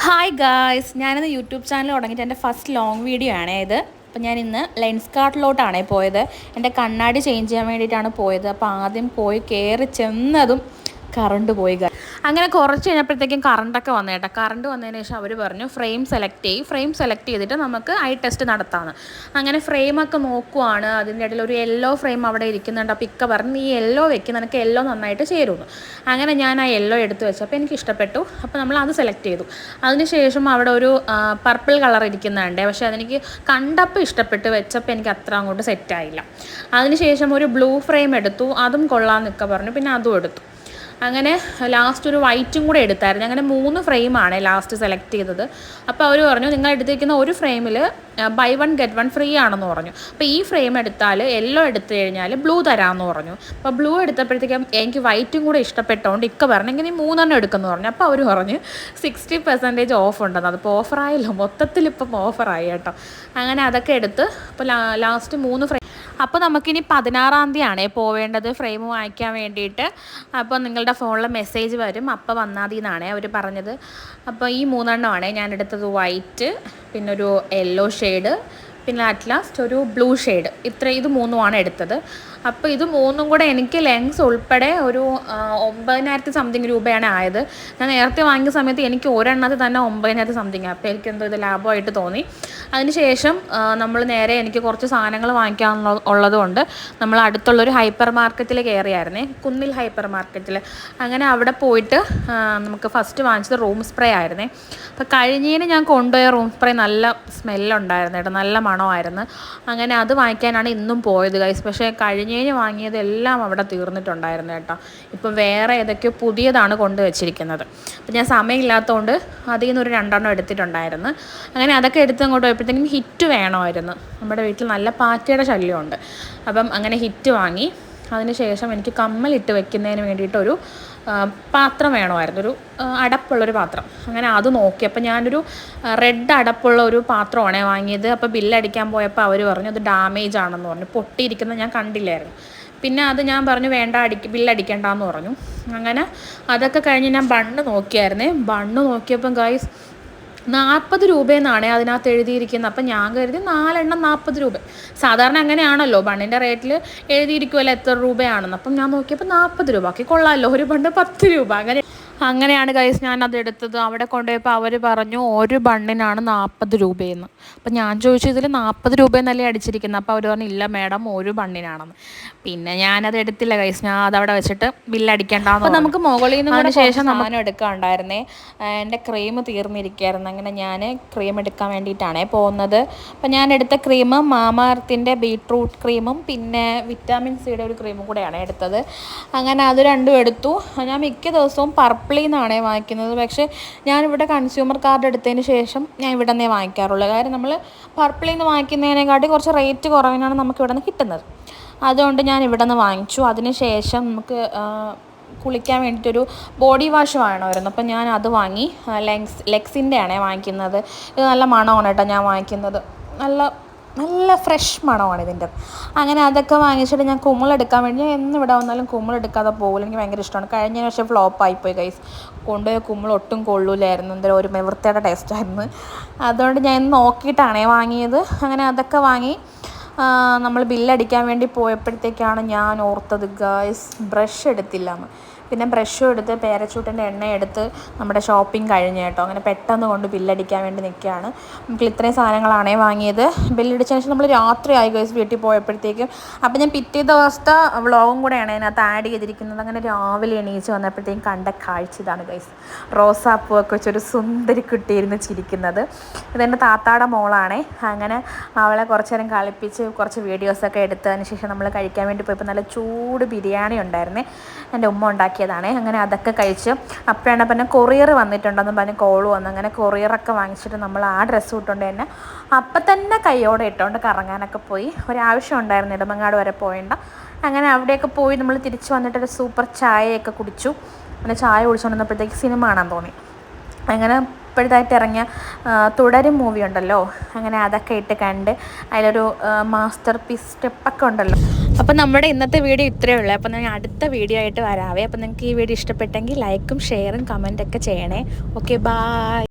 Hi guys, ഞാനിന്ന് YouTube channel തുടങ്ങിയിട്ട് എൻ്റെ ഫസ്റ്റ് ലോങ് വീഡിയോ ആണ് ഇത്. അപ്പോൾ ഞാൻ ഇന്ന് ലെൻസ് കാർട്ടിലോട്ടാണ് പോയത്. എൻ്റെ കണ്ണാടി ചേഞ്ച് ചെയ്യാൻ വേണ്ടിയിട്ടാണ് പോയത്. അപ്പോൾ ആദ്യം പോയി കയറി ചെന്നതും കറണ്ട് പോയി. അങ്ങനെ കുറച്ച് കഴിഞ്ഞപ്പോഴത്തേക്കും കറണ്ടൊക്കെ വന്നു കേട്ടോ. കറണ്ട് വന്നതിന് ശേഷം അവർ പറഞ്ഞു ഫ്രെയിം സെലക്ട് ചെയ്യും, ഫ്രെയിം സെലക്ട് ചെയ്തിട്ട് നമുക്ക് ഐ ടെസ്റ്റ് നടത്താമെന്ന്. അങ്ങനെ ഫ്രെയിമൊക്കെ നോക്കുവാണ്. അതിൻ്റെ ഇടയിൽ ഒരു യെല്ലോ ഫ്രെയിം അവിടെ ഇരിക്കുന്നുണ്ട്. അപ്പോൾ ഇക്ക പറഞ്ഞു നീ യെല്ലോ വെക്കും, നിനക്ക് യെല്ലോ നന്നായിട്ട് ചേരുന്നു. അങ്ങനെ ഞാൻ ആ യെല്ലോ എടുത്ത് വെച്ചപ്പോൾ എനിക്ക് ഇഷ്ടപ്പെട്ടു. അപ്പോൾ നമ്മൾ അത് സെലക്ട് ചെയ്തു. അതിനുശേഷം അവിടെ ഒരു പർപ്പിൾ കളർ ഇരിക്കുന്നുണ്ട്. പക്ഷേ അതെനിക്ക് കണ്ടപ്പോൾ ഇഷ്ടപ്പെട്ട്, വെച്ചപ്പോൾ എനിക്ക് അത്ര അങ്ങോട്ട് സെറ്റായില്ല. അതിനുശേഷം ഒരു ബ്ലൂ ഫ്രെയിം എടുത്തു, അതും കൊള്ളാമെന്ന് ഇക്ക പറഞ്ഞു. പിന്നെ അതും എടുത്തു. അങ്ങനെ ലാസ്റ്റ് ഒരു വൈറ്റും കൂടെ എടുത്തായിരുന്നു. അങ്ങനെ 3 ഫ്രെയിമാണ് ലാസ്റ്റ് സെലക്ട് ചെയ്തത്. അപ്പോൾ അവർ പറഞ്ഞു നിങ്ങൾ എടുത്തിരിക്കുന്ന ഒരു ഫ്രെയിമിൽ ബൈ 1 ഗെറ്റ് 1 ഫ്രീ ആണെന്ന് പറഞ്ഞു. അപ്പോൾ ഈ ഫ്രെയിം എടുത്താൽ യെല്ലോ എടുത്തു കഴിഞ്ഞാൽ ബ്ലൂ തരാമെന്ന് പറഞ്ഞു. അപ്പോൾ ബ്ലൂ എടുത്തപ്പോഴത്തേക്കും എനിക്ക് വൈറ്റും കൂടെ ഇഷ്ടപ്പെട്ടതുകൊണ്ട് ഇക്ക പറഞ്ഞെങ്കിൽ നീ 3 എടുക്കുമെന്ന് പറഞ്ഞു. അപ്പോൾ അവർ പറഞ്ഞു 60% ഓഫ് ഉണ്ടെന്ന്. അതിപ്പോൾ ഓഫറായല്ലോ, മൊത്തത്തിൽ ഇപ്പം ഓഫറായി കേട്ടോ. അങ്ങനെ അതൊക്കെ എടുത്ത് അപ്പോൾ ലാസ്റ്റ് 3 ഫ്രെയിം. അപ്പോൾ നമുക്കിനി 16-ാം തീയതിയാണ് പോവേണ്ടത് ഫ്രെയിം വാങ്ങിക്കാൻ വേണ്ടിയിട്ട്. അപ്പോൾ നിങ്ങളുടെ ഫോണിൽ മെസ്സേജ് വരും, അപ്പോൾ വന്നാൽ മതി എന്നാണ് അവർ പറഞ്ഞത്. അപ്പോൾ ഈ 3 എണ്ണമാണ് ഞാൻ എടുത്തത്. വൈറ്റ്, പിന്നെ ഒരു യെല്ലോ ഷെയ്ഡ്, പിന്നെ അറ്റ് ലാസ്റ്റ് ഒരു ബ്ലൂ ഷെയ്ഡ്. ഇത് 3 എടുത്തത്. അപ്പോൾ ഇത് 3 കൂടെ എനിക്ക് ലെൻസ് ഉൾപ്പെടെ ഒരു 9,000 സംതിങ് രൂപയാണ് ആയത്. ഞാൻ നേരത്തെ വാങ്ങിയ സമയത്ത് എനിക്ക് ഒരെണ്ണത്തിൽ തന്നെ 9,000 സംതിങ്. അപ്പോൾ എനിക്കെന്തോ ഇത് ലാഭമായിട്ട് തോന്നി. അതിനുശേഷം നമ്മൾ നേരെ എനിക്ക് കുറച്ച് സാധനങ്ങൾ വാങ്ങിക്കാനുള്ളതുകൊണ്ട് നമ്മൾ അടുത്തുള്ളൊരു ഹൈപ്പർ മാർക്കറ്റിൽ കയറിയായിരുന്നേ, കുന്നിൽ ഹൈപ്പർ മാർക്കറ്റിൽ. അങ്ങനെ അവിടെ പോയിട്ട് നമുക്ക് ഫസ്റ്റ് വാങ്ങിച്ചത് റൂം സ്പ്രേ ആയിരുന്നേ. അപ്പോൾ കഴിഞ്ഞതിന് ഞാൻ കൊണ്ടുപോയ റൂം സ്പ്രേ നല്ല സ്മെല്ലുണ്ടായിരുന്നു കേട്ടോ, നല്ല മണമായിരുന്നു. അങ്ങനെ അത് വാങ്ങിക്കാനാണ് ഇന്നും പോയത് ഗൈസ്. പക്ഷേ കഴിഞ്ഞതിന് വാങ്ങിയതെല്ലാം അവിടെ തീർന്നിട്ടുണ്ടായിരുന്നു കേട്ടോ. ഇപ്പം വേറെ ഏതൊക്കെയോ പുതിയതാണ് കൊണ്ടുവച്ചിരിക്കുന്നത്. അപ്പം ഞാൻ സമയമില്ലാത്തതുകൊണ്ട് അതിൽ നിന്നൊരു 2 എണ്ണം എടുത്തിട്ടുണ്ടായിരുന്നു. അങ്ങനെ അതൊക്കെ എടുത്ത് അങ്ങോട്ട് പോയപ്പോഴത്തേക്കും ഹിറ്റ് വേണമായിരുന്നു. നമ്മുടെ വീട്ടിൽ നല്ല പാറ്റയുടെ ശല്യമുണ്ട്. അപ്പം അങ്ങനെ ഹിറ്റ് വാങ്ങി. അതിനുശേഷം എനിക്ക് കമ്മലിട്ട് വെക്കുന്നതിന് വേണ്ടിയിട്ടൊരു പാത്രം വേണമായിരുന്നു, ഒരു അടപ്പുള്ളൊരു പാത്രം. അങ്ങനെ അത് നോക്കി. അപ്പോൾ ഞാനൊരു റെഡ് അടപ്പുള്ള ഒരു പാത്രമാണ് വാങ്ങിയത്. അപ്പോൾ ബില്ലടിക്കാൻ പോയപ്പോൾ അവർ പറഞ്ഞു അത് ഡാമേജ് ആണെന്ന് പറഞ്ഞു, പൊട്ടിയിരിക്കുന്നത് ഞാൻ കണ്ടില്ലായിരുന്നു. പിന്നെ അത് ഞാൻ പറഞ്ഞു വേണ്ട, ബില്ലടിക്കേണ്ടെന്ന് പറഞ്ഞു. അങ്ങനെ അതൊക്കെ കഴിഞ്ഞ് ഞാൻ ബണ്ണ് നോക്കിയായിരുന്നേ. ബണ്ണ് നോക്കിയപ്പം ഗൈസ് 40 രൂപയെന്നാണ് അതിനകത്ത് എഴുതിയിരിക്കുന്നത്. അപ്പം ഞാൻ കരുതി 4 എണ്ണം 40 രൂപ. സാധാരണ അങ്ങനെയാണല്ലോ, ബണ്ണിൻ്റെ റേറ്റിൽ എഴുതിയിരിക്കുമല്ലോ എത്ര രൂപയാണെന്ന്. അപ്പം ഞാൻ നോക്കിയപ്പോൾ 40 രൂപ. ആക്കി കൊള്ളാമല്ലോ, ഒരു ബണ്ണ് 10 രൂപ. അങ്ങനെയാണ് ഗൈസ് ഞാൻ അതെടുത്തത്. അവിടെ കൊണ്ടുപോയപ്പോൾ അവർ പറഞ്ഞു ഒരു ബണ്ണിനാണ് 40 രൂപയെന്ന്. അപ്പം ഞാൻ ചോദിച്ചു ഇതിൽ 40 രൂപയെന്നല്ലേ അടിച്ചിരിക്കുന്നത്. അപ്പോൾ അവർ പറഞ്ഞു ഇല്ല മാഡം, ഒരു ബണ്ണിനാണെന്ന്. പിന്നെ ഞാനത് എടുത്തില്ല ഗൈസ്, ഞാൻ അതവിടെ വെച്ചിട്ട് ബില്ലടിക്കേണ്ടെന്ന്. അപ്പോൾ നമുക്ക് മുകളിൽ നിന്ന് കൂടെ ശേഷം സാധനം എടുക്കാനുണ്ടായിരുന്നേ. എൻ്റെ ക്രീം തീർന്നിരിക്കുകയായിരുന്നു. അങ്ങനെ ഞാൻ ക്രീം എടുക്കാൻ വേണ്ടിയിട്ടാണ് പോകുന്നത്. അപ്പോൾ ഞാൻ എടുത്ത ക്രീം മാമാർത്തിൻ്റെ ബീട്രൂട്ട് ക്രീമും പിന്നെ വിറ്റാമിൻ സിയുടെ ഒരു ക്രീമും കൂടെയാണ് എടുത്തത്. അങ്ങനെ അത് രണ്ടും എടുത്തു. ഞാൻ മിക്ക ദിവസവും പർപ്പിളിൽ നിന്നാണ് വാങ്ങിക്കുന്നത്. പക്ഷേ ഞാനിവിടെ കൺസ്യൂമർ കാർഡ് എടുത്തതിന് ശേഷം ഞാൻ ഇവിടെ നിന്നേ വാങ്ങിക്കാറുള്ളൂ. കാര്യം നമ്മൾ പർപ്പിളിൽ നിന്ന് വാങ്ങിക്കുന്നതിനെക്കാട്ടി കുറച്ച് റേറ്റ് കുറവിനാണ് നമുക്ക് ഇവിടെ നിന്ന് കിട്ടുന്നത്. അതുകൊണ്ട് ഞാൻ ഇവിടെ നിന്ന് വാങ്ങിച്ചു. അതിന് ശേഷം നമുക്ക് കുളിക്കാൻ വേണ്ടിയിട്ടൊരു ബോഡി വാഷ് വേണമായിരുന്നു. അപ്പം ഞാൻ അത് വാങ്ങി. ലെക്സിൻ്റെ ആണേ വാങ്ങിക്കുന്നത്. ഇത് നല്ല മണമാണ് കേട്ടോ ഞാൻ വാങ്ങിക്കുന്നത്. നല്ല ഫ്രഷ് മണമാണ് ഇതിൻ്റെ. അങ്ങനെ അതൊക്കെ വാങ്ങിച്ചിട്ട് ഞാൻ കുമ്മിളെടുക്കാൻ വേണ്ടി, ഞാൻ എന്ന് ഇവിടെ വന്നാലും കുമ്മിളെടുക്കാതെ പോകില്ല. എനിക്ക് ഭയങ്കര ഇഷ്ടമാണ്. കഴിഞ്ഞ പക്ഷേ ഫ്ലോപ്പായിപ്പോയി ഗൈസ്. കൊണ്ടുപോയ കുമ്മിൾ ഒട്ടും കൊള്ളൂലായിരുന്നു. എന്തായാലും ഒരു വൃത്തിയുടെ ടേസ്റ്റായിരുന്നു. അതുകൊണ്ട് ഞാൻ നോക്കിയിട്ടാണേ വാങ്ങിയത്. അങ്ങനെ അതൊക്കെ വാങ്ങി നമ്മൾ ബില്ലടിക്കാൻ വേണ്ടി പോയപ്പോഴത്തേക്കാണ് ഞാൻ ഓർത്തത് ഗൈസ് ബ്രഷ് എടുത്തില്ലാന്ന്. പിന്നെ ബ്രഷും എടുത്ത് പാരച്യൂട്ടിൻ്റെ എണ്ണ എടുത്ത് നമ്മുടെ ഷോപ്പിംഗ് കഴിഞ്ഞ് കേട്ടോ. അങ്ങനെ പെട്ടെന്ന് കൊണ്ട് ബില്ലടിക്കാൻ വേണ്ടി നിൽക്കുകയാണ്. നമുക്ക് ഇത്രയും സാധനങ്ങളാണേ വാങ്ങിയത്. ബില്ലടിച്ചതിന് ശേഷം നമ്മൾ രാത്രിയായി ഗൈസ് വീട്ടിൽ പോയപ്പോഴത്തേക്കും. അപ്പോൾ ഞാൻ പിറ്റേ ദിവസത്തെ വ്ളോഗും കൂടെയാണ് അതിനകത്ത് ആഡ് ചെയ്തിരിക്കുന്നത്. അങ്ങനെ രാവിലെ എണീച്ച് വന്നപ്പോഴത്തേക്കും കണ്ട കാഴ്ച ഇതാണ് ഗൈസ്. റോസാപ്പൂവൊക്കെ വെച്ചൊരു സുന്ദരി കുട്ടിയിരുന്ന് ചിരിക്കുന്നത്. ഇതെൻ്റെ താത്താടെ മോളാണേ. അങ്ങനെ അവളെ കുറച്ച് നേരം കളിപ്പിച്ച് കുറച്ച് വീഡിയോസൊക്കെ എടുത്തതിന് ശേഷം നമ്മൾ കഴിക്കാൻ വേണ്ടി പോയപ്പോൾ നല്ല ചൂട് ബിരിയാണി ഉണ്ടായിരുന്നേ. എൻ്റെ ഉമ്മ ഉണ്ടാക്കിയതാണേ. അങ്ങനെ അതൊക്കെ കഴിച്ച് അപ്പോഴാണ് പിന്നെ കൊറിയർ വന്നിട്ടുണ്ടെന്ന് പറഞ്ഞ് കോൾ വന്നു. അങ്ങനെ കൊറിയറൊക്കെ വാങ്ങിച്ചിട്ട് നമ്മൾ ആ ഡ്രസ്സ് ഇട്ടുകൊണ്ട് തന്നെ അപ്പം തന്നെ കൈയോടെ ഇട്ടുകൊണ്ട് കറങ്ങാനൊക്കെ പോയി. ഒരാവശ്യം ഉണ്ടായിരുന്നു, നെടുമങ്ങാട് വരെ പോയേണ്ട. അങ്ങനെ അവിടെയൊക്കെ പോയി നമ്മൾ തിരിച്ച് വന്നിട്ടൊരു സൂപ്പർ ചായയൊക്കെ കുടിച്ചു. അങ്ങനെ ചായ കുടിച്ചുകൊണ്ടിരുന്നപ്പോഴത്തേക്ക് സിനിമ കാണാൻ തോന്നി. അങ്ങനെ ഇപ്പോഴത്തായിട്ട് ഇറങ്ങിയ തുടരും മൂവി ഉണ്ടല്ലോ, അങ്ങനെ അതൊക്കെ ഇട്ട് കണ്ട് അതിലൊരു മാസ്റ്റർ പീസ് സ്റ്റെപ്പൊക്കെ ഉണ്ടല്ലോ. അപ്പോൾ നമ്മുടെ ഇന്നത്തെ വീഡിയോ ഇത്രയേ ഉള്ളൂ. അപ്പോൾ ഞാൻ അടുത്ത വീഡിയോ ആയിട്ട് വരാവേ. അപ്പോൾ നിങ്ങൾക്ക് ഈ വീഡിയോ ഇഷ്ടപ്പെട്ടെങ്കിൽ ലൈക്കും ഷെയറും കമൻറ്റൊക്കെ ചെയ്യണേ. Okay, by.